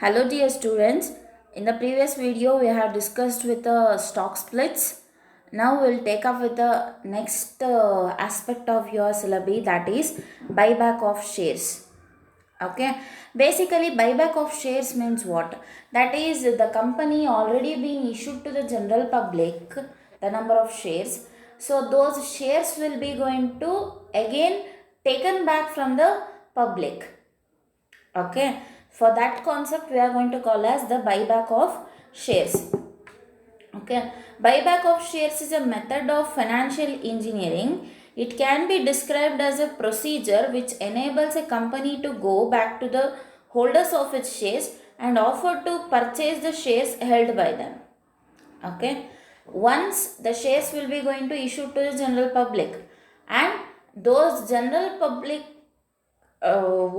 Hello dear students, in the previous video we have discussed with the stock splits. Now we'll take up with the next aspect of your syllabi, that is buyback of shares. Okay, basically buyback of shares means what? That is the company already been issued to the general public the number of shares. So those shares will be going to again taken back from the public. Okay, for that concept we are going to call as the buyback of shares. Okay, buyback of shares is a method of financial engineering. It can be described as a procedure which enables a company to go back to the holders of its shares and offer to purchase the shares held by them. Okay, once the shares will be going to issue to the general public, and those general public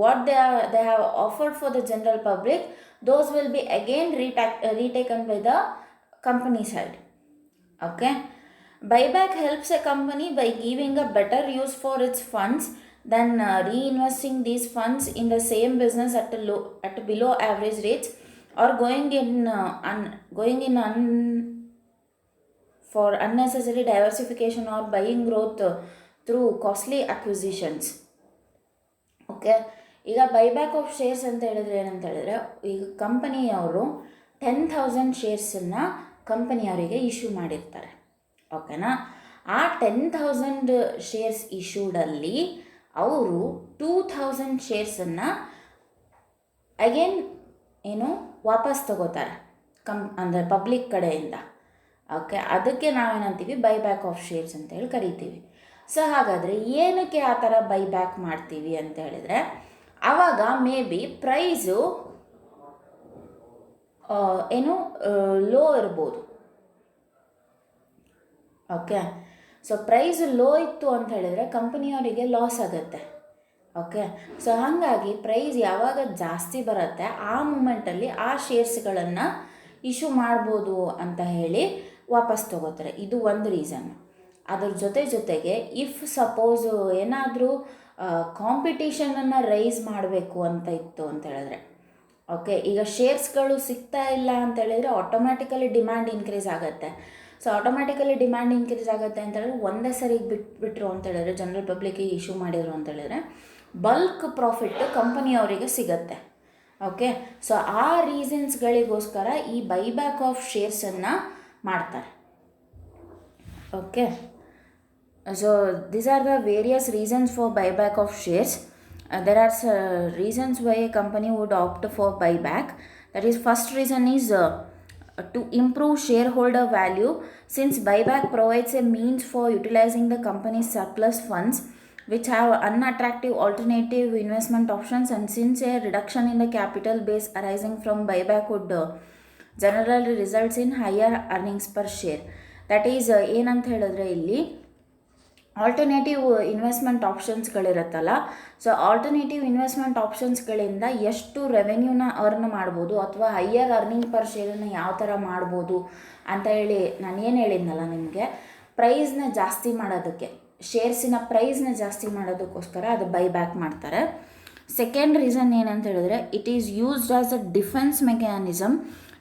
what they have offered for the general public, those will be again retaken by the company side. Okay, buyback helps a company by giving a better use for its funds than reinvesting these funds in the same business at below average rates, or going in for unnecessary diversification or buying growth through costly acquisitions. Okay, ಈಗ buyback of shares ಅಂತ ಹೇಳಿದ್ರೆ ಏನಂತ ಹೇಳಿದ್ರೆ, ಈಗ ಕಂಪನಿಯವರು 10,000 ಶೇರ್ಸನ್ನು ಕಂಪನಿಯವರಿಗೆ issue ಮಾಡಿರ್ತಾರೆ. ಓಕೆನಾ, ಆ 10,000 ಶೇರ್ಸ್ ಇಶ್ಯೂಡಲ್ಲಿ ಅವರು 2,000 ಶೇರ್ಸನ್ನು ಅಗೇನ್ ವಾಪಸ್ ತಗೋತಾರೆ ಅಂದರೆ ಪಬ್ಲಿಕ್ ಕಡೆಯಿಂದ. ಓಕೆ, ಅದಕ್ಕೆ ನಾವೇನಂತೀವಿ ಬೈಬ್ಯಾಕ್ ಆಫ್ ಶೇರ್ಸ್ ಅಂತ ಹೇಳಿ ಕರಿತೀವಿ. ಸೊ ಹಾಗಾದರೆ ಏನಕ್ಕೆ ಆ ಥರ ಬೈಬ್ಯಾಕ್ ಮಾಡ್ತೀವಿ ಅಂತ ಹೇಳಿದರೆ, ಆವಾಗ ಮೇ ಬಿ ಪ್ರೈಸು ಲೋ ಇರ್ಬೋದು. ಓಕೆ, ಸೊ ಪ್ರೈಸ್ ಲೋ ಇತ್ತು ಅಂತ ಹೇಳಿದರೆ ಕಂಪನಿಯವರಿಗೆ ಲಾಸ್ ಆಗುತ್ತೆ. ಓಕೆ, ಸೊ ಹಾಗಾಗಿ ಪ್ರೈಸ್ ಯಾವಾಗ ಜಾಸ್ತಿ ಬರುತ್ತೆ ಆ ಮೂಮೆಂಟಲ್ಲಿ ಆ ಶೇರ್ಸ್ಗಳನ್ನು ಇಶ್ಯೂ ಮಾಡ್ಬೋದು ಅಂತ ಹೇಳಿ ವಾಪಸ್ ತಗೋತಾರೆ. ಇದು ಒಂದು ರೀಸನ್. ಅದ್ರ ಜೊತೆಗೆ ಇಫ್ ಸಪೋಸ್ ಏನಾದರೂ ಕಾಂಪಿಟೇಷನನ್ನು ರೈಸ್ ಮಾಡಬೇಕು ಅಂತ ಇತ್ತು ಅಂತ ಹೇಳಿದ್ರೆ, ಓಕೆ, ಈಗ ಶೇರ್ಸ್ಗಳು ಸಿಗ್ತಾ ಇಲ್ಲ ಅಂತ ಹೇಳಿದರೆ ಆಟೋಮ್ಯಾಟಿಕಲಿ ಡಿಮ್ಯಾಂಡ್ ಇನ್ಕ್ರೀಸ್ ಆಗುತ್ತೆ. ಸೊ ಆಟೋಮ್ಯಾಟಿಕಲಿ ಡಿಮ್ಯಾಂಡ್ ಇನ್ಕ್ರೀಸ್ ಆಗುತ್ತೆ ಅಂತ ಹೇಳಿದ್ರೆ ಒಂದೇ ಸರಿಗೆ ಬಿಟ್ಬಿಟ್ರು ಅಂತ ಹೇಳಿದ್ರೆ, ಜನರಲ್ ಪಬ್ಲಿಕ್ಕಿಗೆ ಇಶ್ಯೂ ಮಾಡಿದ್ರು ಅಂತ ಹೇಳಿದ್ರೆ ಬಲ್ಕ್ ಪ್ರಾಫಿಟ್ ಕಂಪನಿಯವರಿಗೆ ಸಿಗತ್ತೆ. ಓಕೆ, ಸೊ ಆ ರೀಸನ್ಸ್ಗಳಿಗೋಸ್ಕರ ಈ ಬೈಬ್ಯಾಕ್ ಆಫ್ ಶೇರ್ಸನ್ನು ಮಾಡ್ತಾರೆ. Okay, so these are the various reasons for buyback of shares. There are reasons why a company would opt for buyback. That is, first reason is to improve shareholder value, since buyback provides a means for utilizing the company's surplus funds which have unattractive alternative investment options, and since a reduction in the capital base arising from buyback would generally results in higher earnings per share. That is, ಏನಂತ ಹೇಳಿದ್ರೆ ಇಲ್ಲಿ alternative investment ಆಪ್ಷನ್ಸ್ಗಳಿರುತ್ತಲ್ಲ, so alternative investment ಆಪ್ಷನ್ಸ್ಗಳಿಂದ ಎಷ್ಟು ರೆವೆನ್ಯೂನ earn ಮಾಡ್ಬೋದು ಅಥವಾ higher earning per ಶೇರನ್ನು ಯಾವ ಥರ ಮಾಡ್ಬೋದು ಅಂತ ಹೇಳಿ ನಾನು ಏನು ಹೇಳಿದ್ನಲ್ಲ ನಿಮಗೆ, ಪ್ರೈಸ್ನ ಜಾಸ್ತಿ ಮಾಡೋದಕ್ಕೆ, ಶೇರ್ಸಿನ ಪ್ರೈಸ್ನ ಜಾಸ್ತಿ ಮಾಡೋದಕ್ಕೋಸ್ಕರ ಅದು ಬೈಬ್ಯಾಕ್ ಮಾಡ್ತಾರೆ. ಸೆಕೆಂಡ್ ರೀಸನ್ ಏನಂತ ಹೇಳಿದ್ರೆ, it is used as a defence mechanism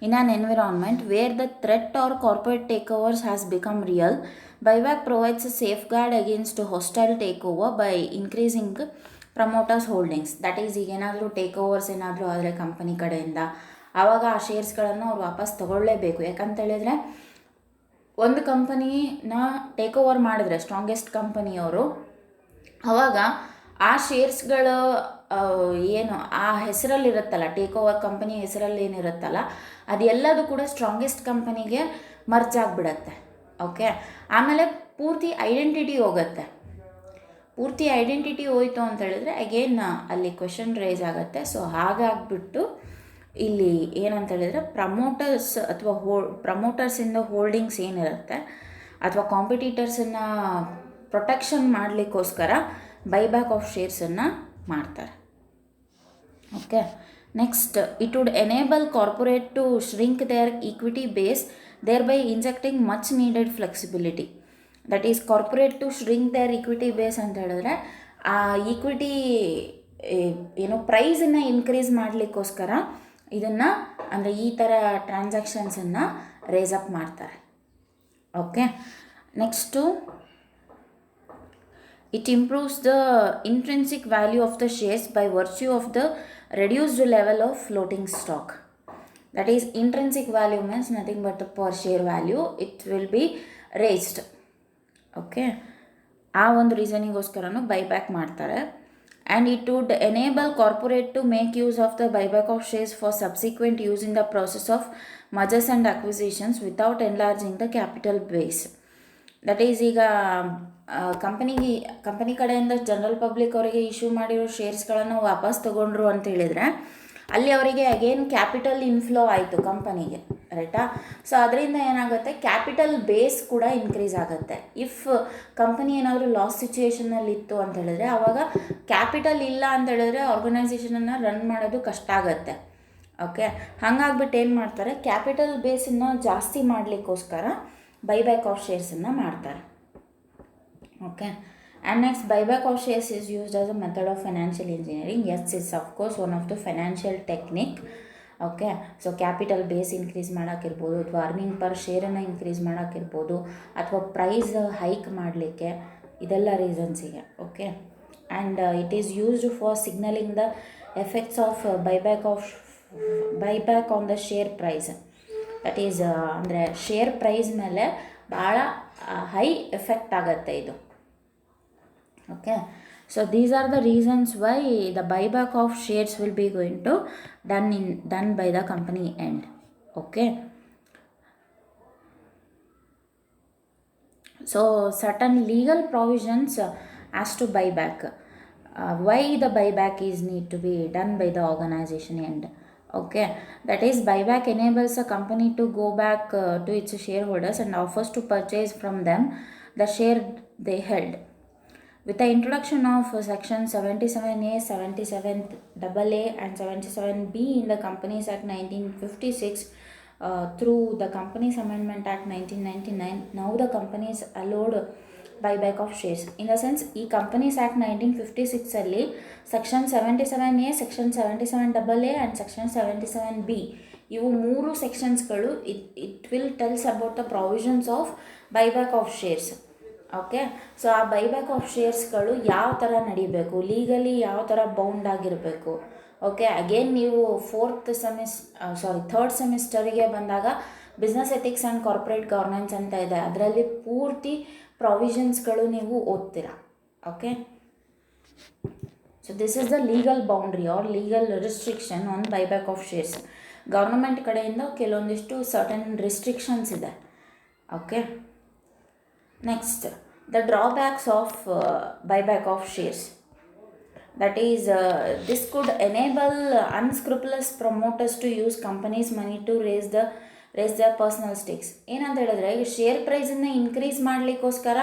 in an environment where the threat or corporate takeovers has become real. Buyback provides a safeguard against hostile takeover by increasing promoters holdings. That is, ಈಗ ಏನಾದರೂ take overs ಏನಾದರೂ ಆದರೆ company ಕಡೆಯಿಂದ, ಆವಾಗ ಆ ಶೇರ್ಸ್ಗಳನ್ನು ಅವ್ರು ವಾಪಸ್ ತಗೊಳ್ಳೇಬೇಕು. ಯಾಕಂತ ಹೇಳಿದರೆ, ಒಂದು ಕಂಪನಿನ ಟೇಕ್ ಓವರ್ ಮಾಡಿದ್ರೆ ಸ್ಟ್ರಾಂಗೆಸ್ಟ್ ಕಂಪನಿಯವರು, ಆವಾಗ ಆ ಶೇರ್ಸ್ಗಳು ಏನು ಆ ಹೆಸರಲ್ಲಿರುತ್ತಲ್ಲ, ಟೇಕ್ ಓವರ್ ಕಂಪನಿ ಹೆಸರಲ್ಲಿ ಏನಿರುತ್ತಲ್ಲ ಅದೆಲ್ಲದು ಕೂಡ ಸ್ಟ್ರಾಂಗೆಸ್ಟ್ ಕಂಪನಿಗೆ ಮರ್ಜ್ ಆಗಿಬಿಡತ್ತೆ. ಓಕೆ, ಆಮೇಲೆ ಪೂರ್ತಿ ಐಡೆಂಟಿಟಿ ಹೋಗುತ್ತೆ. ಪೂರ್ತಿ ಐಡೆಂಟಿಟಿ ಹೋಯಿತು ಅಂತ ಹೇಳಿದ್ರೆ ಅಗೇನ್ ಅಲ್ಲಿ ಕ್ವೆಶನ್ ರೈಸ್ ಆಗುತ್ತೆ. ಸೊ ಹಾಗಾಗ್ಬಿಟ್ಟು ಇಲ್ಲಿ ಏನಂತ ಹೇಳಿದ್ರೆ, ಪ್ರಮೋಟರ್ಸ್ ಅಥವಾ ಪ್ರಮೋಟರ್ಸಿಂದ ಹೋಲ್ಡಿಂಗ್ಸ್ ಏನಿರುತ್ತೆ ಅಥವಾ ಕಾಂಪಿಟೀಟರ್ಸನ್ನು ಪ್ರೊಟೆಕ್ಷನ್ ಮಾಡಲಿಕ್ಕೋಸ್ಕರ ಬೈಬ್ಯಾಕ್ ಆಫ್ ಶೇರ್ಸನ್ನು ಮಾಡ್ತಾರೆ. Okay, next, it would enable corporate to shrink their equity base, thereby injecting much needed flexibility. That is, corporate to shrink their equity base ಅಂತ ಹೇಳಿದ್ರೆ, ಆ ಈಕ್ವಿಟಿ ಪ್ರೈಸನ್ನು ಇನ್ಕ್ರೀಸ್ ಮಾಡಲಿಕ್ಕೋಸ್ಕರ ಇದನ್ನು ಅಂದರೆ ಈ ಥರ ಟ್ರಾನ್ಸಾಕ್ಷನ್ಸನ್ನು ರೇಸ್ ಅಪ್ ಮಾಡ್ತಾರೆ. Okay, next it improves the intrinsic value of the shares by virtue of the reduced level of floating stock. That is, intrinsic value means nothing but the per share value, it will be raised. Okay, ಆ ಒಂದು ರೀಸನಿಗೋಸ್ಕರನೂ buyback ಮಾಡ್ತಾರೆ. And it would enable corporate to make use of the buyback of shares for subsequent use in the process of mergers and acquisitions without enlarging the capital base. That is, ಈಗ company ಕಡೆಯಿಂದ general public ಅವರಿಗೆ issue ಮಾಡಿರೋ ಶೇರ್ಸ್ಗಳನ್ನು ವಾಪಸ್ ತೊಗೊಂಡ್ರು ಅಂತ ಹೇಳಿದರೆ ಅಲ್ಲಿ ಅವರಿಗೆ ಅಗೇನ್ ಕ್ಯಾಪಿಟಲ್ ಇನ್ಫ್ಲೋ ಆಯಿತು ಕಂಪನಿಗೆ, ರೈಟಾ? ಸೊ ಅದರಿಂದ ಏನಾಗುತ್ತೆ, ಕ್ಯಾಪಿಟಲ್ ಬೇಸ್ ಕೂಡ ಇನ್ಕ್ರೀಸ್ ಆಗುತ್ತೆ. ಇಫ್ ಕಂಪನಿ ಏನಾದರೂ ಲಾಸ್ ಸಿಚುವೇಷನಲ್ಲಿ ಇತ್ತು ಅಂತ ಹೇಳಿದ್ರೆ ಆವಾಗ ಕ್ಯಾಪಿಟಲ್ ಇಲ್ಲ ಅಂತ ಹೇಳಿದ್ರೆ ಆರ್ಗನೈಸೇಷನನ್ನು ರನ್ ಮಾಡೋದು ಕಷ್ಟ ಆಗುತ್ತೆ. ಓಕೆ, ಹಾಗಾಗ್ಬಿಟ್ಟು ಏನು ಮಾಡ್ತಾರೆ, ಕ್ಯಾಪಿಟಲ್ ಬೇಸನ್ನು ಜಾಸ್ತಿ ಮಾಡಲಿಕ್ಕೋಸ್ಕರ ಬೈಬ್ಯಾಕ್ ಆಫ್ ಶೇರ್ಸನ್ನು ಮಾಡ್ತಾರೆ. Okay, and next buyback of shares is used as a method of financial engineering. Yes, it's of course one of the financial technique. Okay, so capital base increase ಮಾಡೋಕ್ಕಿರ್ಬೋದು, ಅಥವಾ earning per ಶೇರನ್ನು increase ಮಾಡೋಕ್ಕಿರ್ಬೋದು, ಅಥವಾ price hike ಮಾಡಲಿಕ್ಕೆ, ಇದೆಲ್ಲ ರೀಸನ್ಸಿಗೆ. Okay, and it is used for signalling the effects of buyback on the share price. That is, ಅಂದರೆ share price ಮೇಲೆ ಭಾಳ ಹೈ ಎಫೆಕ್ಟ್ ಆಗುತ್ತೆ ಇದು. Okay, so these are the reasons why the buyback of shares will be going to done by the company end. Okay, so certain legal provisions as to buyback. Why the buyback is need to be done by the organisation end. Okay, that is, buyback enables a company to go back to its shareholders and offers to purchase from them the share they held. With the introduction of section 77A, 77AA and 77B in the Companies Act 1956 through the Companies Amendment Act 1999, now the companies allowed buyback of shares. In the sense, ಈ companies act 1956 section 77A, section 77AA and section 77B, ಇವು 3 ಸೆಕ್ಷನ್ಸ್ಗಳು it will tells about the provisions of buyback of shares. Okay, so ಆ buyback of ಶೇರ್ಸ್ಗಳು ಯಾವ ಥರ ನಡಿಬೇಕು, legally ಯಾವ ಥರ ಬೌಂಡ್ ಆಗಿರಬೇಕು. ಓಕೆ, ಅಗೇನ್ ನೀವು ಥರ್ಡ್ ಸೆಮಿಸ್ಟರಿಗೆ ಬಂದಾಗ business ethics and corporate governance ಅಂತ ಇದೆ, ಅದರಲ್ಲಿ ಪೂರ್ತಿ ಪ್ರಾವಿಷನ್ಸ್ಗಳು ನೀವು ಓದ್ತೀರಾ. Okay, so this is the legal boundary or legal restriction on buyback of shares. Government ಕಡೆಯಿಂದ ಕೆಲವೊಂದಿಷ್ಟು ಸರ್ಟನ್ ರಿಸ್ಟ್ರಿಕ್ಷನ್ಸ್ ಇದೆ. Okay, next, the drawbacks of buyback of shares. That is, this could enable unscrupulous promoters to use companies' money to raise their personal stakes. ಏನಂತ ಹೇಳಿದ್ರೆ, ಈಗ share ಪ್ರೈಸನ್ನು increase ಮಾಡಲಿಕ್ಕೋಸ್ಕರ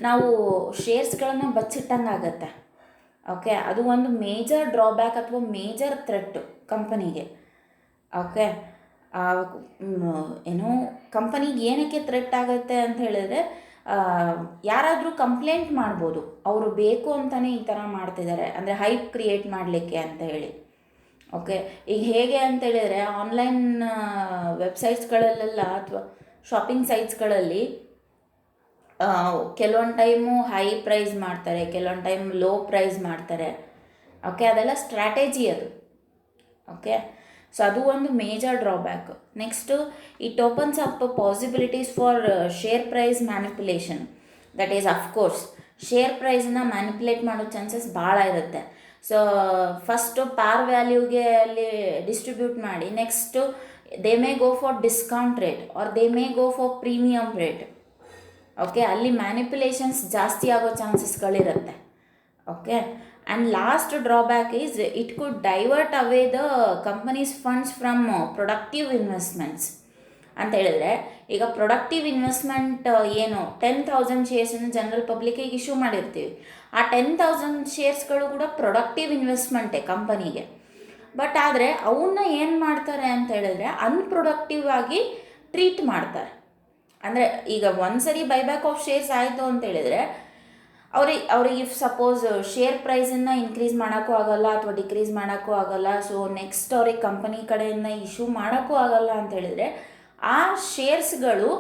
ನಾವು ಶೇರ್ಸ್ಗಳನ್ನು ಬಚ್ಚಿಟ್ಟಂಗೆ ಆಗುತ್ತೆ. Okay, ಅದು ಒಂದು ಮೇಜರ್ ಡ್ರಾಬ್ಯಾಕ್ ಅಥವಾ major threat ಕಂಪನಿಗೆ. Okay, ಏನು ಕಂಪನಿಗೆ ಏನಕ್ಕೆ ಥ್ರೆಟ್ ಆಗುತ್ತೆ ಅಂತ ಹೇಳಿದ್ರೆ, ಯಾರಾದರೂ ಕಂಪ್ಲೇಂಟ್ ಮಾಡ್ಬೋದು, ಅವರು ಬೇಕು ಅಂತಲೇ ಈ ಥರ ಮಾಡ್ತಿದ್ದಾರೆ, ಅಂದರೆ ಹೈಪ್ ಕ್ರಿಯೇಟ್ ಮಾಡಲಿಕ್ಕೆ ಅಂತ ಹೇಳಿ. ಓಕೆ, ಈಗ ಹೇಗೆ ಅಂತ ಹೇಳಿದರೆ, ಆನ್ಲೈನ್ ವೆಬ್ಸೈಟ್ಸ್ಗಳಲ್ಲೆಲ್ಲ ಅಥವಾ ಶಾಪಿಂಗ್ ಸೈಟ್ಸ್ಗಳಲ್ಲಿ ಕೆಲವೊಂದು ಟೈಮು ಹೈ ಪ್ರೈಸ್ ಮಾಡ್ತಾರೆ, ಕೆಲವೊಂದು ಟೈಮ್ ಲೋ ಪ್ರೈಸ್ ಮಾಡ್ತಾರೆ. ಓಕೆ, ಅದೆಲ್ಲ ಸ್ಟ್ರಾಟಜಿ ಅದು. ಓಕೆ, ಸೊ ಅದು ಒಂದು major drawback. Next, it opens up possibilities for share price manipulation. That is, of course share ಪ್ರೈಸನ್ನ ಮ್ಯಾನಿಪುಲೇಟ್ ಮಾಡೋ ಚಾನ್ಸಸ್ ಭಾಳ ಇರುತ್ತೆ. ಸೊ ಫಸ್ಟು ಪಾರ್ ವ್ಯಾಲ್ಯೂಗೆ ಅಲ್ಲಿ ಡಿಸ್ಟ್ರಿಬ್ಯೂಟ್ ಮಾಡಿ, next they may go for discount rate or they may go for premium rate. Okay, ಅಲ್ಲಿ manipulations ಜಾಸ್ತಿ ಆಗೋ ಚಾನ್ಸಸ್ಗಳಿರುತ್ತೆ. Okay, and last drawback is it could divert away the companies funds from productive investments. ಅಂತ ಹೇಳಿದ್ರೆ, ಈಗ productive investment ಏನು 10,000 ಶೇರ್ಸನ್ನು general ಪಬ್ಲಿಕ್ಕಿಗೆ issue ಮಾಡಿರ್ತೀವಿ, ಆ 10,000 ಶೇರ್ಸ್ಗಳು ಕೂಡ ಪ್ರೊಡಕ್ಟಿವ್ ಇನ್ವೆಸ್ಟ್ಮೆಂಟೇ ಕಂಪನಿಗೆ. ಬಟ್ ಆದರೆ ಅವನ್ನ ಏನು ಮಾಡ್ತಾರೆ ಅಂತ ಹೇಳಿದ್ರೆ, ಅನ್ಪ್ರೊಡಕ್ಟಿವ್ ಆಗಿ ಟ್ರೀಟ್ ಮಾಡ್ತಾರೆ. ಅಂದರೆ ಈಗ ಒಂದ್ಸರಿ ಬೈಬ್ಯಾಕ್ ಆಫ್ ಶೇರ್ಸ್ ಆಯಿತು ಅಂತ ಹೇಳಿದರೆ ಅವ್ರಿಗೆ ಇಫ್ ಸಪೋಸ್ ಶೇರ್ ಪ್ರೈಸನ್ನು ಇನ್ಕ್ರೀಸ್ ಮಾಡೋಕ್ಕೂ ಆಗಲ್ಲ ಅಥವಾ ಡಿಕ್ರೀಸ್ ಮಾಡೋಕ್ಕೂ ಆಗಲ್ಲ, ಸೊ ನೆಕ್ಸ್ಟ್ ಅವ್ರಿಗೆ ಕಂಪನಿ ಕಡೆಯಿಂದ ಇಶ್ಯೂ ಮಾಡೋಕ್ಕೂ ಆಗಲ್ಲ ಅಂತ ಹೇಳಿದರೆ ಆ ಶೇರ್ಸ್ಗಳು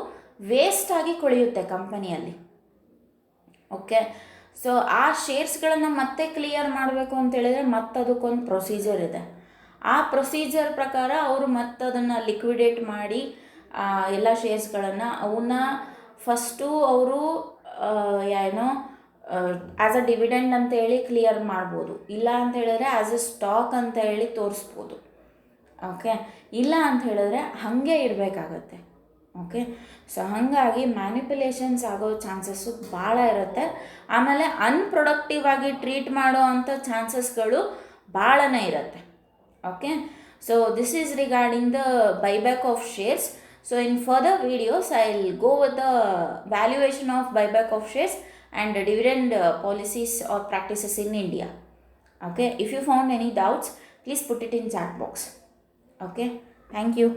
ವೇಸ್ಟ್ ಆಗಿ ಕೊಳೆಯುತ್ತೆ ಕಂಪನಿಯಲ್ಲಿ. ಓಕೆ, ಸೊ ಆ ಶೇರ್ಸ್ಗಳನ್ನು ಮತ್ತೆ ಕ್ಲಿಯರ್ ಮಾಡಬೇಕು ಅಂತ ಹೇಳಿದರೆ ಅದಕ್ಕೊಂದು ಪ್ರೊಸೀಜರ್ ಇದೆ. ಆ ಪ್ರೊಸೀಜರ್ ಪ್ರಕಾರ ಅವರು ಅದನ್ನು ಲಿಕ್ವಿಡೇಟ್ ಮಾಡಿ ಎಲ್ಲ ಶೇರ್ಸ್ಗಳನ್ನು ಅವನ್ನ ಫಸ್ಟು ಅವರು ಏನೋ ಆ್ಯಸ್ ಅ ಡಿವಿಡೆಂಡ್ ಅಂತ ಹೇಳಿ ಕ್ಲಿಯರ್ ಮಾಡ್ಬೋದು, ಇಲ್ಲ ಅಂತ ಹೇಳಿದ್ರೆ ಆ್ಯಸ್ ಎ ಸ್ಟಾಕ್ ಅಂತ ಹೇಳಿ ತೋರಿಸ್ಬೋದು. ಓಕೆ, ಇಲ್ಲ ಅಂತ ಹೇಳಿದ್ರೆ ಹಾಗೆ ಇಡಬೇಕಾಗತ್ತೆ. ಓಕೆ, ಸೊ ಹಾಗಾಗಿ ಮ್ಯಾನಿಪ್ಯುಲೇಷನ್ಸ್ ಆಗೋ ಚಾನ್ಸಸ್ಸು ಭಾಳ ಇರುತ್ತೆ. ಆಮೇಲೆ ಅನ್ಪ್ರೊಡಕ್ಟಿವ್ ಆಗಿ ಟ್ರೀಟ್ ಮಾಡೋ ಅಂಥ ಚಾನ್ಸಸ್ಗಳು ಭಾಳನೇ ಇರುತ್ತೆ. Okay, so this is regarding the buyback of shares. So in further videos, I'll go with the valuation of buyback of shares and dividend policies or practices in India. Okay, if you found any doubts, please put it in chat box. Okay, thank you.